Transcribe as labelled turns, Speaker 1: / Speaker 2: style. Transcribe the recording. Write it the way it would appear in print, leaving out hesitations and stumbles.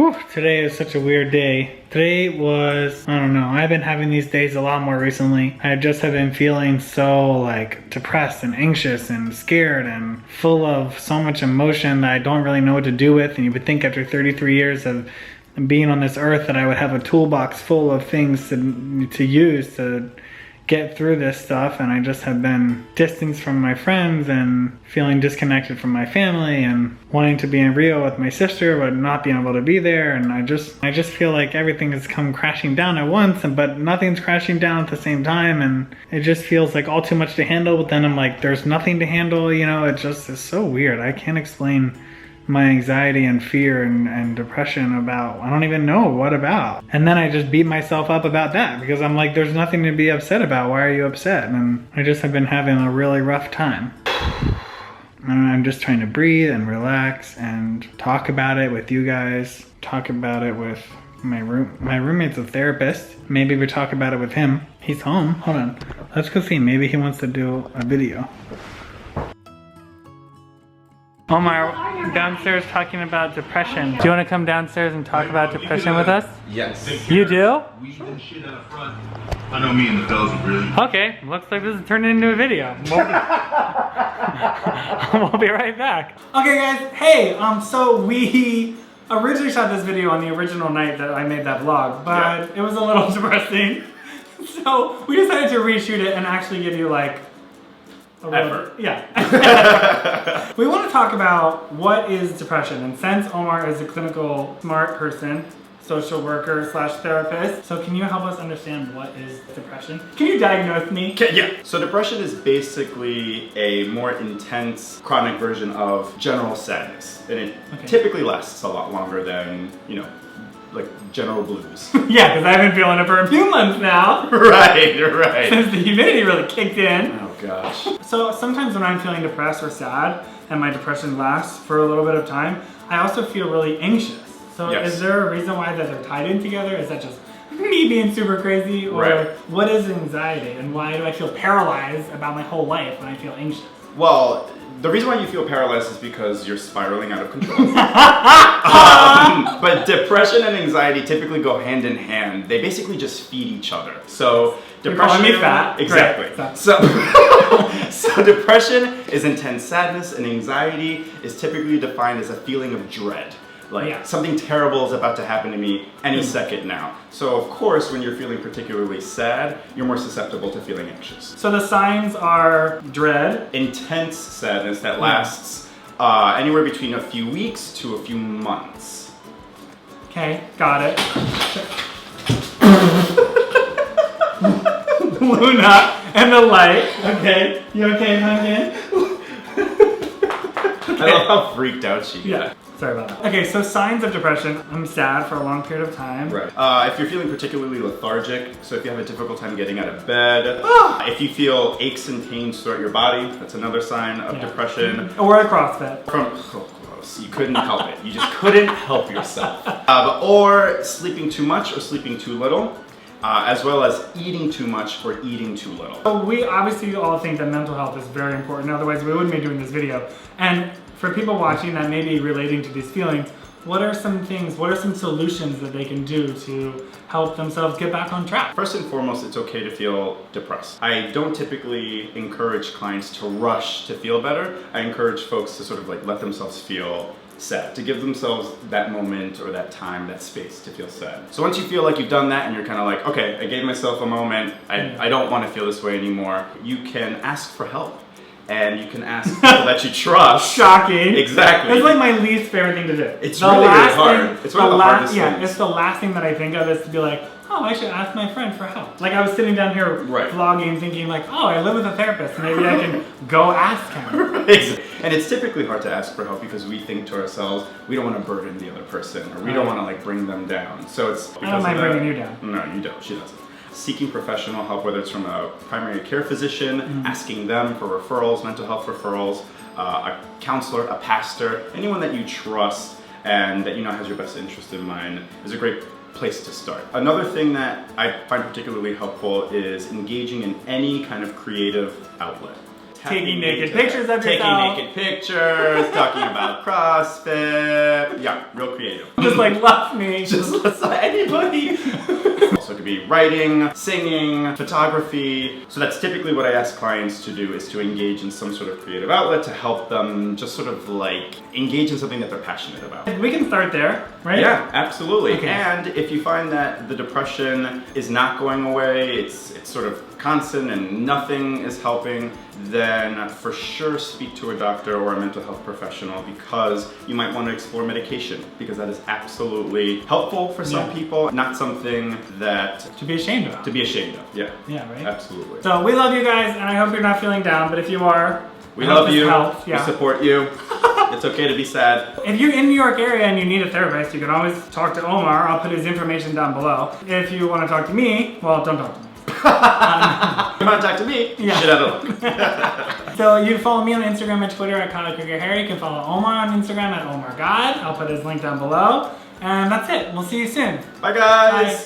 Speaker 1: Whew, today is such a weird day. Today was, I don't know, I've been having these days a lot more recently. I just have been feeling so like depressed and anxious and scared and full of so much emotion that I don't really know what to do with. And you would think after 33 years of being on this earth that I would have a toolbox full of things to use to get through this stuff, and I just have been distanced from my friends and feeling disconnected from my family and wanting to be in Rio with my sister but not being able to be there. And I just feel like everything has come crashing down at once, but nothing's crashing down at the same time, and it just feels like all too much to handle. But then I'm like, there's nothing to handle, you know. It just is so weird. I can't explain my anxiety and fear and depression about, I don't even know what about. And then I just beat myself up about that because I'm like, there's nothing to be upset about. Why are you upset? And I just have been having a really rough time. And I'm just trying to breathe and relax and talk about it with you guys, talk about it with my roommate's a therapist. Maybe we talk about it with him. He's home. Hold on. Let's go see. Maybe he wants to do a video. Omar, downstairs talking about depression. Do you want to come downstairs and talk about depression with us?
Speaker 2: Yes.
Speaker 1: You do?
Speaker 2: I know me and the fellas are really.
Speaker 1: Okay, looks like this is turning into a video. We'll be right back. Okay guys, hey, so we originally shot this video on the original night that I made that vlog, but it was a little depressing. So we decided to reshoot it and actually give you like
Speaker 2: effort.
Speaker 1: Yeah. We want to talk about what is depression, and since Omar is a clinical smart person, social worker / therapist, so can you help us understand what is depression? Can you diagnose me?
Speaker 2: Yeah. So depression is basically a more intense chronic version of general sadness, and it typically lasts a lot longer than, you know, like general blues.
Speaker 1: Yeah, because I've been feeling it for a few months now.
Speaker 2: Right.
Speaker 1: Since the humidity really kicked in.
Speaker 2: Oh gosh.
Speaker 1: So sometimes when I'm feeling depressed or sad and my depression lasts for a little bit of time, I also feel really anxious. So is there a reason why that they're tied in together? Is that just me being super crazy? Or what is anxiety, and why do I feel paralyzed about my whole life when I feel anxious?
Speaker 2: Well, the reason why you feel paralyzed is because you're spiraling out of control. But depression and anxiety typically go hand in hand. They basically just feed each other. So depression.
Speaker 1: You're calling me fat.
Speaker 2: Exactly.
Speaker 1: Great.
Speaker 2: So depression is intense sadness, and anxiety is typically defined as a feeling of dread. Like something terrible is about to happen to me any second now. So of course, when you're feeling particularly sad, you're more susceptible to feeling anxious.
Speaker 1: So the signs are dread.
Speaker 2: Intense sadness that lasts anywhere between a few weeks to a few months.
Speaker 1: Okay, got it. Luna and the light. Okay, you okay, pumpkin?
Speaker 2: I love how freaked out she got.
Speaker 1: Sorry about that. Okay, so signs of depression. I'm sad for a long period of time.
Speaker 2: Right. If you're feeling particularly lethargic, so if you have a difficult time getting out of bed, if you feel aches and pains throughout your body, that's another sign of depression.
Speaker 1: Or a CrossFit.
Speaker 2: Gross. You couldn't help it. You just couldn't help yourself. Or sleeping too much or sleeping too little. As well as eating too much or eating too little.
Speaker 1: So we obviously all think that mental health is very important, otherwise we wouldn't be doing this video. And for people watching that may be relating to these feelings, what are some things, what are some solutions that they can do to help themselves get back on track?
Speaker 2: First and foremost, it's okay to feel depressed. I don't typically encourage clients to rush to feel better. I encourage folks to sort of like let themselves feel sad, to give themselves that moment or that time, that space to feel sad. So once you feel like you've done that and you're kind of like, okay, I gave myself a moment, I don't want to feel this way anymore, you can ask for help. And you can ask people that you trust.
Speaker 1: Shocking.
Speaker 2: Exactly.
Speaker 1: It's like my least favorite thing to do.
Speaker 2: It's really hard. It's one of the hardest things.
Speaker 1: It's the last thing that I think of is to be like, oh, I should ask my friend for help. Like I was sitting down here vlogging thinking like, oh, I live with a therapist, maybe I can go ask him.
Speaker 2: And it's typically hard to ask for help because we think to ourselves, we don't want to burden the other person, or we don't want to like bring them down. So it's because
Speaker 1: I don't mind bringing you down.
Speaker 2: No, you don't. She doesn't. Seeking professional help, whether it's from a primary care physician, asking them for referrals, mental health referrals, a counselor, a pastor, anyone that you trust and that you know has your best interest in mind is a great place to start. Another thing that I find particularly helpful is engaging in any kind of creative outlet.
Speaker 1: taking naked
Speaker 2: into
Speaker 1: pictures
Speaker 2: that.
Speaker 1: of yourself.
Speaker 2: Taking naked pictures, talking about CrossFit. Yeah, real creative.
Speaker 1: Just like love me.
Speaker 2: Just let anybody. Also, it could be writing, singing, photography. So that's typically what I ask clients to do, is to engage in some sort of creative outlet to help them just sort of like engage in something that they're passionate about.
Speaker 1: We can start there, right?
Speaker 2: Yeah, absolutely.
Speaker 1: Okay.
Speaker 2: And if you find that the depression is not going away, it's sort of constant and nothing is helping, then for sure speak to a doctor or a mental health professional, because you might want to explore medication, because that is absolutely helpful for some people, not something that
Speaker 1: To be ashamed of.
Speaker 2: to be ashamed of. Yeah.
Speaker 1: Yeah, right?
Speaker 2: Absolutely.
Speaker 1: So we love you guys, and I hope you're not feeling down, but if you are,
Speaker 2: We
Speaker 1: I hope
Speaker 2: love
Speaker 1: this
Speaker 2: you.
Speaker 1: helps.
Speaker 2: We
Speaker 1: Yeah.
Speaker 2: support you. It's okay to be sad.
Speaker 1: If you're in New York area and you need a therapist, you can always talk to Omar. I'll put his information down below. If you want to talk to me, well, don't talk to me.
Speaker 2: You want to talk to me?
Speaker 1: Yeah.
Speaker 2: Shit out of luck.
Speaker 1: So you can follow me on Instagram and Twitter at Krieger. You can follow Omar on Instagram at OmarGod. I'll put his link down below. And that's it. We'll see you soon.
Speaker 2: Bye, guys.
Speaker 1: Bye.